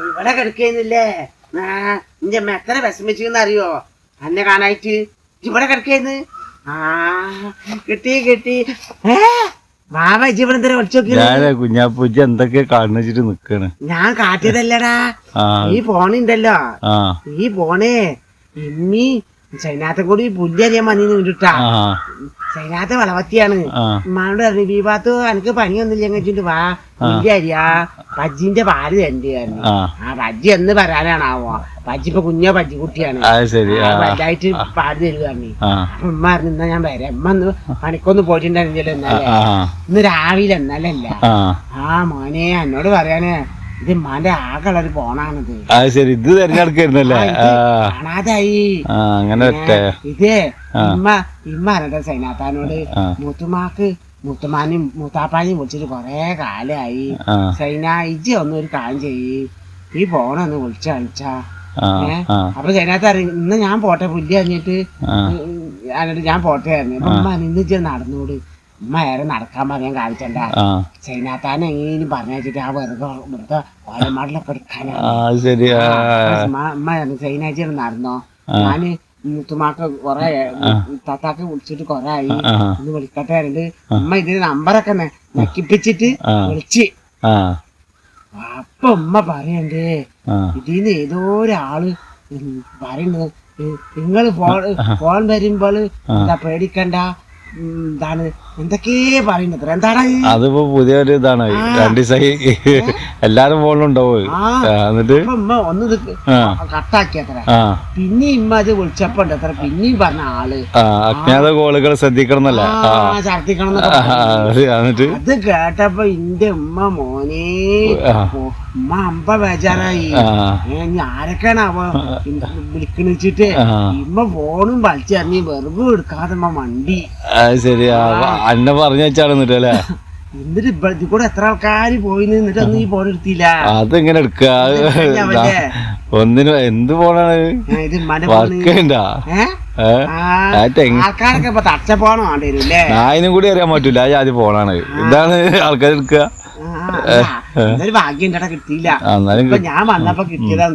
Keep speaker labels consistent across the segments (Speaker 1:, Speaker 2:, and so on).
Speaker 1: ഇവിടെ കിടക്കുന്നില്ലേ? നിന്റെ അമ്മ എത്ര വിഷമിച്ചെന്ന് അറിയോ എന്നെ കാണായിട്ട്? ഇവിടെ കിടക്കുന്നു. കിട്ടി ബാബ ഇജ്ജ് ഇവിടെ എന്താ വിളിച്ചോക്കിയ?
Speaker 2: കുഞ്ഞാപ്പൂജ എന്തൊക്കെ കാണിച്ചിട്ട് നിക്കാണ്.
Speaker 1: ഞാൻ കാട്ടിയതല്ലടാ, ഈ ഫോണുണ്ടല്ലോ, ഈ ഫോണേ ഇമ്മി ചൈനാത്തെ കൂടി പുല്ല് അറിയാൻ മഞ്ഞിന്ന് വിട്ടാ. ചൈനാത്തെ വളവത്തിയാണ്. ഉമ്മാനോട് പറഞ്ഞു ഈ ഭാഗത്ത് എനിക്ക് പണിയൊന്നുമില്ല വെച്ചിട്ട് വാ പുല്ല് അരിയാ പജ്ജിന്റെ പാല് തരണ്ട് പറഞ്ഞു. പജ്ജി എന്ന് പറയാനാണാവോ? പജ്ജി ഇപ്പൊ കുഞ്ഞോ പജ്ജി കുട്ടിയാണ്, വലുതായിട്ട് പാല് തരുവാണ്. അപ്പൊ ഉമ്മ പറഞ്ഞു എന്നാ ഞാൻ വരാം. ഉമ്മ ഒന്ന് പണിക്കൊന്നും പോയിട്ടുണ്ടായിരുന്നല്ലോ എന്നാലേ, ഇന്ന് രാവിലെ എന്നാലല്ല. മോനെ എന്നോട് പറയാന് ഇത് ഉമ്മാന്റെ ആകളൊരു ഫോണാണിത്.
Speaker 2: ഇത് തെരഞ്ഞെടുക്കായിരുന്നല്ലേ?
Speaker 1: കാണാതായി. ഇത് ഇമ്മ അറിയട്ടെ സൈനാത്താനോട് മുത്തുമാനും മൂത്താപ്പാനും വിളിച്ചിട്ട് കൊറേ കാലായി. സൈന ഇജ്ജി ഒന്നൊരു കാര്യം ചെയ്യ്, ഈ ഫോണൊന്ന് വിളിച്ചു കാണിച്ചാ. അപ്പൊ സൈനാത്ത അറിയും ഇന്ന് ഞാൻ പോട്ടെ പുല്ല് കഴിഞ്ഞിട്ട് ഞാൻ പോട്ടെ ആയിരുന്നു. അപ്പൊ ഉമ്മ ഇന്ന് ഇജ്ജ് നടന്നോട്. ഉമ്മ ഏറെ നടക്കാൻ പറയാൻ കാണിച്ചണ്ട. ചൈനാത്താനെ എങ്ങനെയും പറഞ്ഞിട്ട് ആ വെറുതെ ഇവിടുത്തെ ഓലമാടിലൊക്കെ എടുക്കാനാണ്. ഉമ്മ ചൈനാച്ചി നടന്നോ, ഞാന് മുത്തുമാക്ക് കൊറേ താത്താക്ക് വിളിച്ചിട്ട് കൊറേ ആയി, ഇന്ന് വിളിക്കട്ടെ ആരുണ്ട്. ഉമ്മ ഇതിന് നമ്പറൊക്കെ നക്കിപ്പിച്ചിട്ട് വിളിച്ച്. അപ്പൊ ഉമ്മ പറയണ്ടേ ഇതിന്ന് ഏതോ ഒരാള് പറയുന്നത് നിങ്ങള് ഫോൺ വരുമ്പോൾ എന്താ പേടിക്കണ്ട എന്താണ് എന്തൊക്കെയാ പറയുന്നത്. എന്താണ്
Speaker 2: അതിപ്പോ പുതിയൊരു ഇതാണ്. രണ്ടു ദിവസമായി എല്ലാരും ഫോണിലുണ്ടാവും. എന്നിട്ട്
Speaker 1: ഒന്ന് കട്ടാക്കിയത്ര, പിന്നെ ഇമ്മ അത് വിളിച്ചപ്പോ അത്ര പിന്നെയും പറഞ്ഞ ആള്
Speaker 2: അജ്ഞാത കോളുകൾ ശ്രദ്ധിക്കണമെന്നല്ലേ?
Speaker 1: അത് കേട്ടപ്പോ ഇന്റെ ഉമ്മ മോനെ ഉമ്മ അമ്പ ബേജാറായി. ആരൊക്കെയാണ് അവ വിളിക്കണിച്ചിട്ട് ഇമ്മ ഫോണും വലിച്ചെറിഞ്ഞ് വെറുതെ എടുക്കാതെ മണ്ടി.
Speaker 2: ശരിയാ അന്നെ പറഞ്ഞു വെച്ചാണ് എന്നിട്ടല്ലേ?
Speaker 1: എന്നിട്ട് ഇത് കൂടെ എത്ര ആൾക്കാര് പോയി നിന്നിട്ട് ഒന്നും ഈ ഫോൺ എടുത്തില്ല.
Speaker 2: അതെങ്ങനെ എടുക്ക? ഒന്നിനും എന്ത് ഫോണാണ്?
Speaker 1: ആൾക്കാരൊക്കെ ഇപ്പൊ തച്ച ഫോൺ വേണ്ടിവരുല്ലേ?
Speaker 2: അതിനും കൂടി അറിയാൻ പറ്റൂല ആദ്യം ഫോണാണ്. എന്താണ് ആൾക്കാർ എടുക്കുക?
Speaker 1: എന്നൊരു ഭാഗ്യം ചേട്ടാ കിട്ടിയില്ല. ഞാൻ വന്നപ്പോ കിട്ടിയതാ.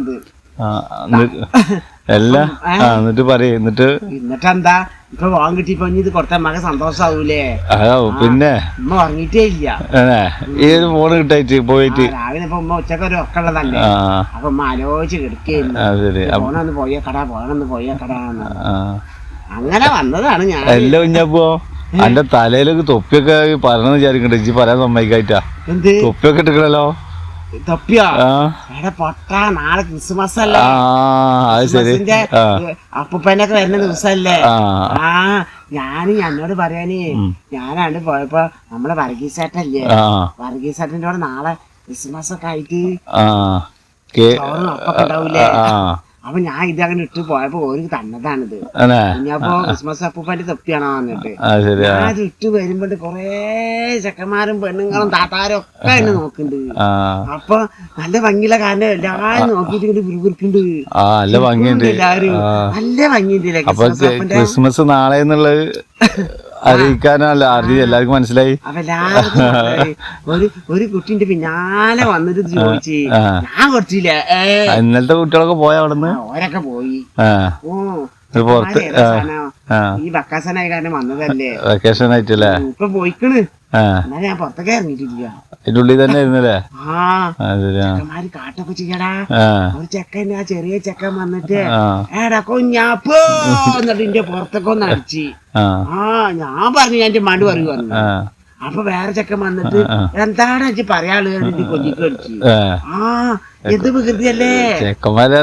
Speaker 2: എല്ലാം എന്നിട്ട് പറയും.
Speaker 1: എന്നിട്ടെന്താ ഇപ്പൊ ഫോൺ കിട്ടിയപ്പോ ഇത് കൊടുത്ത മക സന്തോഷാവൂലേ?
Speaker 2: പിന്നെ
Speaker 1: ഉമ്മ ഉറങ്ങിയിട്ടേ ഇല്ല.
Speaker 2: ഏത് ഫോണ് കിട്ടായിട്ട് പോയിട്ട്
Speaker 1: രാവിലെ ഇപ്പൊ ഉമ്മ ഉച്ചക്ക് ഒരു ഒക്കെ ഉള്ളതല്ലേ, അപ്പൊ ഉമ്മ ആലോചിച്ച് കിടക്കുന്നു. ഫോണൊന്ന് പോയേക്കടാ. അങ്ങനെ വന്നതാണ് ഞാൻ.
Speaker 2: എല്ലാം കുഞ്ഞപ്പോ എന്റെ തലയിലൊക്കെ തൊപ്പിയൊക്കെ പറയണെന്ന് വിചാരിക്കണ്ട. ഇജ്ജ് പറയാൻ സമ്മതിക്കായിട്ടാ. തൊപ്പിയൊക്കെ ഇട്ടിക്കണല്ലോ.
Speaker 1: തൊപ്പിയോ? പൊട്ടാ നാളെ ക്രിസ്മസ് അല്ലേ? അപ്പൂപ്പനൊക്കെ വരുന്ന ദിവസല്ലേ? എന്നോട് പറയാന് ഞാനാണ്ട് പോയപ്പോ നമ്മളെ വർഗീസേട്ടല്ലേ, വർഗീസേട്ടന്റെ കൂടെ നാളെ ക്രിസ്മസ് ഒക്കെ ആയിട്ട് അപ്പൊക്കെ ഉണ്ടാവൂലേ? അപ്പൊ ഞാൻ ഇത് അങ്ങനെ ഇട്ട് പോയപ്പോ ഒരു തന്നതാണിത്. കുഞ്ഞപ്പോ ക്രിസ്മസ് അപ്പൂപ്പന്റെ തൊപ്പിയാണോ വന്നിട്ട് അത് ഇട്ട് വരുമ്പോ കൊറേ ചെക്കന്മാരും പെണ്ണുങ്ങളും താത്താരും ഒക്കെ എന്നെ നോക്കുന്നുണ്ട്. അപ്പൊ നല്ല ഭംഗിയുള്ള കാരണം എല്ലാരും നോക്കിട്ട് ഇങ്ങനെ വിറുവിറുക്കുന്നുണ്ട്. എല്ലാരും നല്ല ഭംഗിയുണ്ടല്ലേ
Speaker 2: ക്രിസ്മസ് നാളെ എന്നുള്ളത് അറിയിക്കാനല്ല എല്ലാവർക്കും മനസ്സിലായി.
Speaker 1: അപ്പൊ ഒരു കുട്ടിന്റെ പിന്നാലെ വന്നിട്ട് ചോദിച്ചു, ഞാൻ കൊടുത്തില്ല.
Speaker 2: ഇന്നലത്തെ കുട്ടികളൊക്കെ പോയ അവിടുന്ന്
Speaker 1: ഓരൊക്കെ പോയി. ഈ വെക്കേഷനായി കാരണം വന്നതല്ലേ?
Speaker 2: വെക്കേഷൻ ആയിട്ടല്ലേ
Speaker 1: ഇപ്പൊ പോയിക്കണ്. എന്നാ ഞാൻ പുറത്തൊക്കെ ഇറങ്ങിയിട്ടില്ല.
Speaker 2: അതിന്റെ ഉള്ളിൽ തന്നെ ഇരുന്നല്ലേ?
Speaker 1: ചെക്കന്മാര് കാട്ടൊക്കെ ചെയ്യടാ. ഒരു ചെക്കൻ ചെറിയ ചെക്കൻ വന്നിട്ട് ഏടാ കുഞ്ഞാപ്പോ എന്നിട്ട് എന്റെ പുറത്തൊക്കെ ഒന്ന് അടിച്ച്. ഞാൻ പറഞ്ഞു ഞാൻ എന്റെ മണ്ട് പറഞ്ഞു. അപ്പൊ വേറെ ചെക്കൻ വന്നിട്ട് എന്താണ് വെച്ച് പറയാള് കൊല്ലിക്ക് അടിച്ചു. എന്ത് വികൃതിയല്ലേ
Speaker 2: ചെക്കന്മാരെ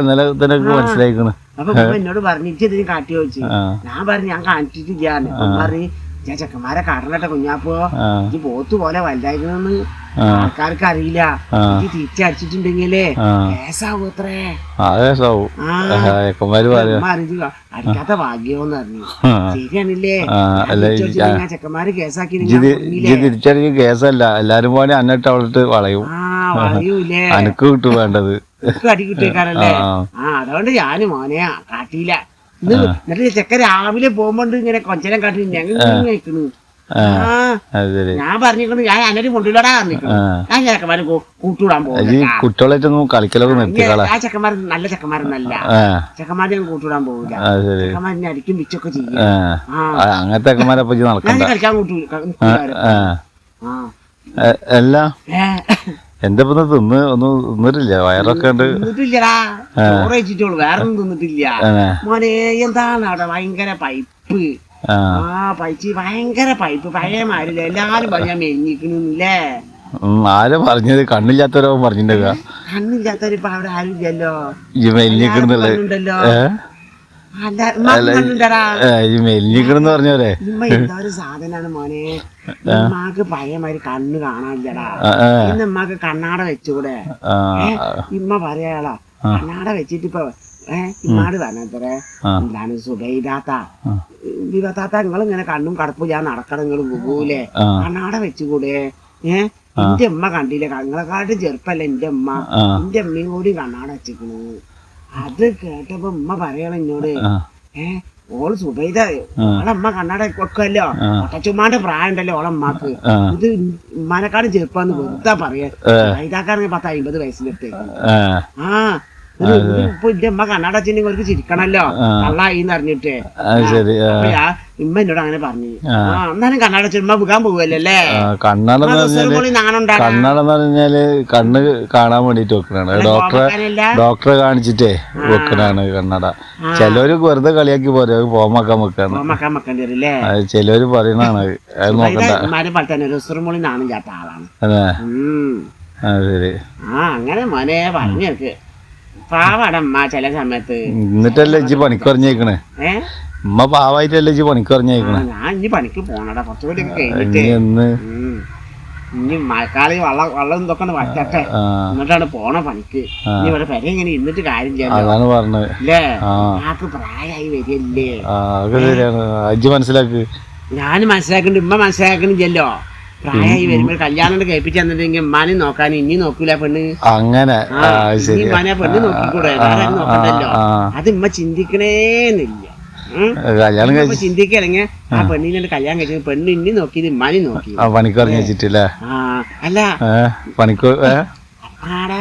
Speaker 2: മനസ്സിലായിക്കണ്.
Speaker 1: അപ്പൊ എന്നോട് പറഞ്ഞിട്ട് ഇതിന് കാട്ടി വെച്ചു. ഞാൻ പറഞ്ഞു ഞാൻ കാണിച്ചിട്ടില്ല. പറഞ്ഞു ഞാൻ ചെക്കന്മാരെ കാട്ടണട്ടെ കുഞ്ഞാപ്പോ ഈ പോത്ത് പോലെ വലുതായിരുന്നെന്ന് ആൾക്കാർക്ക് അറിയില്ല. ഈ തിരിച്ചടിച്ചിട്ടുണ്ടെങ്കിലേ കേസാവും അത്രേ. അടിക്കാത്ത ഭാഗ്യമെന്ന് പറഞ്ഞു. ശരിയാണില്ലേ? ചെക്കന്മാര് കേസാക്കി
Speaker 2: തിരിച്ചടിക്ക് കേസല്ല. എല്ലാരും പോലെ അന്നിട്ട് അവളിട്ട് വളയും.
Speaker 1: വളയൂലേ?
Speaker 2: അനക്ക് കിട്ടും വേണ്ടത്.
Speaker 1: അടി കിട്ടിയേക്കാരല്ലേ? അതുകൊണ്ട് ഞാന് മോനെ കാട്ടിയില്ല. എന്നിട്ട് ചെക്കൻ രാവിലെ പോകുമ്പോണ്ട് ഇങ്ങനെ കൊഞ്ചനം കാട്ടി ഞങ്ങൾ കഴിക്കണു. ഞാൻ പറഞ്ഞിരിക്കുന്നു ഞാൻ അന്നേരം കൊണ്ടുവിടാ പറഞ്ഞിരിക്കുന്നു. ഞാൻ ചെക്കന്മാരെ കൂട്ടുവിടാൻ പോകും.
Speaker 2: കുട്ടികളായിട്ടൊന്നും കളിക്കലൊക്കെ നിർത്തിക്കളാ.
Speaker 1: ആ ചെക്കന്മാർ നല്ല ചെക്കന്മാരൊന്നല്ല. ചെക്കന്മാരെ ഞാൻ കൂട്ടുവിടാൻ പോകില്ല. ചെക്കന്മാരിനെ അടിക്കും പിച്ചൊക്കെ ചെയ്യും.
Speaker 2: അങ്ങനത്തെ ചെക്കന്മാരെ പറ്റി നടക്കണ്ട.
Speaker 1: കളിക്കാൻ
Speaker 2: എല്ലാം എന്റെ ഇപ്പൊ തിന്നിട്ടില്ല. വയറൊക്കെ ഉണ്ട്.
Speaker 1: തിന്നിട്ടില്ലടാ, ചോറ് കഴിച്ചിട്ടുള്ളൂ, വേറെ ഒന്നും തിന്നിട്ടില്ല മോനെ. എന്താണ് അവിടെ ഭയങ്കര പൈപ്പ്. പൈച്ച് ഭയങ്കര പൈപ്പ്. പഴയ മാരില്ല, എല്ലാരും പറഞ്ഞാ മെഞ്ഞിക്കണില്ലേ.
Speaker 2: ആരും പറഞ്ഞത് കണ്ണില്ലാത്തവരോ പറഞ്ഞിട്ടുണ്ടാ.
Speaker 1: കണ്ണില്ലാത്തവര് ഇപ്പൊ അവിടെ ആരും ഇല്ലല്ലോ.
Speaker 2: മെല്ലിക്കണെന്നുണ്ടല്ലോ. മെല്ലിക്കണെന്ന് പറഞ്ഞോരെ
Speaker 1: എന്താ ഒരു സാധനാണ് മോനെ. ഉമ്മാക്ക് പഴയമാതിരി കണ്ണ് കാണാനില്ലടാ. ഇന്ന് ഉമ്മാക്ക് കണ്ണാട വെച്ചുകൂടെ? ഇമ്മ പറയാളാ കണ്ണാട വെച്ചിട്ട് ഇപ്പൊ ഇമ്മാട് പറഞ്ഞത്രേ എന്താണ് സുബൈദാത്ത വിവത്താത്ത നിങ്ങളിങ്ങനെ കണ്ണും കടപ്പും ഞാൻ നടക്കണം, നിങ്ങൾ പോകൂലേ, കണ്ണാട വെച്ചുകൂടെ? എന്റെ ഉമ്മ കണ്ടില്ലേ, കങ്ങളെക്കാട്ടും ചെറുപ്പല്ലേ എന്റെ ഉമ്മ. എന്റെ അമ്മയും കൂടി കണ്ണാട വെച്ചിക്കണു. അത് കേട്ടപ്പോ ഉമ്മ പറയണം എന്നോട്, ഓള് സുബൈദ ഓളമ്മ കണ്ണാട വെക്കുമല്ലോ, ഒട്ടച്ചുമ്മാന്റെ പ്രായം ഉണ്ടല്ലോ ഓളമ്മക്ക്, ഇത് ഉമ്മാനെക്കാടും ചെറുപ്പാന്ന് വെറുതെ പറയാ. സുബൈദാക്കാണെങ്കിൽ 10-50 വയസ്സിലെടുത്തേക്ക്. ഇപ്പൊ എന്റെ അമ്മ കണ്ണാട വെച്ചിട്ടുണ്ടെങ്കിൽ അവർക്ക് ചിരിക്കണല്ലോ കള്ളായിന്ന് അറിഞ്ഞിട്ട്. ഇമ്മ എന്നോട് അങ്ങനെ പറഞ്ഞു. എന്നാലും കണ്ണാട ചുമ്മാ വിൽക്കാൻ പോവല്ലേ.
Speaker 2: കണ്ണാടെന്ന് പറഞ്ഞാല് കണ്ണ് കാണാൻ വേണ്ടിട്ട് വെക്കണാണ്. ഡോക്ടറെ കാണിച്ചിട്ടേ വെക്കണാണ് കണ്ണട. ചിലവര് വെറുതെ കളിയാക്കി പോരെ പോമാക്കാൻ വെക്കാന്ന്. ചിലവര് പറയണാണ് അത് നോക്കണ്ട. ശരി.
Speaker 1: അങ്ങനെ മോനെ പറഞ്ഞു എനിക്ക് പാവാടമ്മ ചില സമയത്ത്.
Speaker 2: എന്നിട്ടല്ലേ ഇജ്ജ് പണിക്ക് പറഞ്ഞേക്കണേ? ഉമ്മ പാവായിട്ടല്ലേ ഇജ്ജ് പണിക്ക് പറഞ്ഞേക്കണേ?
Speaker 1: ഞാൻ ഇനി പണിക്ക് പോണടാ കുറച്ചുകൂടി കഴിഞ്ഞിട്ട്. ഇനി മഴക്കാലി വെള്ളം ഇതൊക്കെ വറ്റട്ടെ, എന്നിട്ടാണ് പോണ പണിക്ക്. ഇനി ഇവിടെ പെര ഇങ്ങനെ ഇരുന്നിട്ട് കാര്യം ചെയ്യാൻ
Speaker 2: പറഞ്ഞത്
Speaker 1: അല്ലേ. ആക്ക് പ്രായമായി വരില്ലേ.
Speaker 2: ഇജ്ജ് മനസ്സിലാക്ക്.
Speaker 1: ഞാൻ മനസ്സിലാക്കുന്നുണ്ട്, ഉമ്മ മനസ്സിലാക്കണില്ലല്ലോ. പ്രായമായി വരുമ്പോൾ കല്യാണം കഴിപ്പിച്ചു തന്നിട്ടുണ്ടെങ്കിൽ ഉമ്മാനെ നോക്കാൻ ഇനി നോക്കൂല പെണ്ണ്.
Speaker 2: അങ്ങനെ
Speaker 1: ഉമ്മാനെ പെണ്ണ് നോക്കിക്കൂടെ, നോക്കണ്ടല്ലോ. അത് ഉമ്മ ചിന്തിക്കണേന്നില്ല. ചിന്തിക്കണെങ്കിൽ ആ പെണ്ണിനെ കല്യാണം കഴിച്ചു പെണ്ണ് ഇനി നോക്കിയത് ഉമ്മാനെ നോക്കി
Speaker 2: പണിക്ക് പറഞ്ഞിട്ടില്ലേ.
Speaker 1: അല്ല
Speaker 2: പണിക്ക്
Speaker 1: ആടാ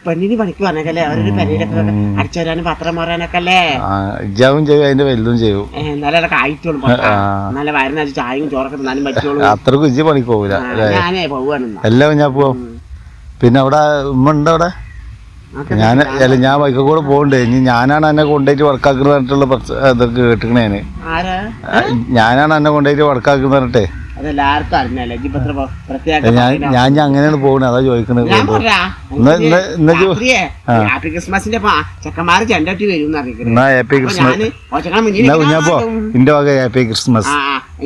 Speaker 1: പെണ്ണിന് പണിക്ക് പറഞ്ഞേക്കല്ലേ, അവരൊരു പെരയിലൊക്കെ അടിച്ചു വരാനും പത്രം മാറാനൊക്കെ അല്ലേ.
Speaker 2: അതിന്റെ വലുതും ചെയ്യും.
Speaker 1: എന്നാലും ആയിട്ടോളും, നല്ല വയറിനകത്ത് ചായയും ചോറൊക്കെ തിന്നാനും പറ്റുള്ളൂ.
Speaker 2: അത്രക്കും ഇജ്ജ് പണിക്ക് പോവില്ല.
Speaker 1: ഞാനേ പോവാണ്
Speaker 2: എല്ലാം ഞാൻ പോവും. പിന്നെ അവിടെ ഉമ്മ ഉണ്ട് അവിടെ. ഞാൻ ബൈക്കിൽ കൂടെ പോകണ്ടേ. ഇനി ഞാനാണ് എന്നെ കൊണ്ടുപോയിട്ട് വർക്കാക്കുന്ന പറഞ്ഞിട്ടുള്ള ഇതൊക്കെ കേട്ടിക്കണേ. ഞാനാണ് എന്നെ കൊണ്ടുപോയിട്ട് വർക്കാക്കുന്ന പറഞ്ഞിട്ടേ. ഞാൻ അങ്ങനെയാണ് പോകുന്നത്. അതാ ചോദിക്കണത്.
Speaker 1: ക്രിസ്മസിന്റെ ചെക്കന്മാര് ചെണ്ടട്ടി വരും.
Speaker 2: എന്നാ ഹാപ്പി ക്രിസ്മസ്. ഞാൻ പോ. എന്റെ വക ഹാപ്പി ക്രിസ്മസ്.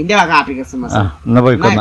Speaker 1: എന്റെ വക ഹാപ്പി ക്രിസ്മസ്.
Speaker 2: എന്നാ പോയിക്കോട്ടെ.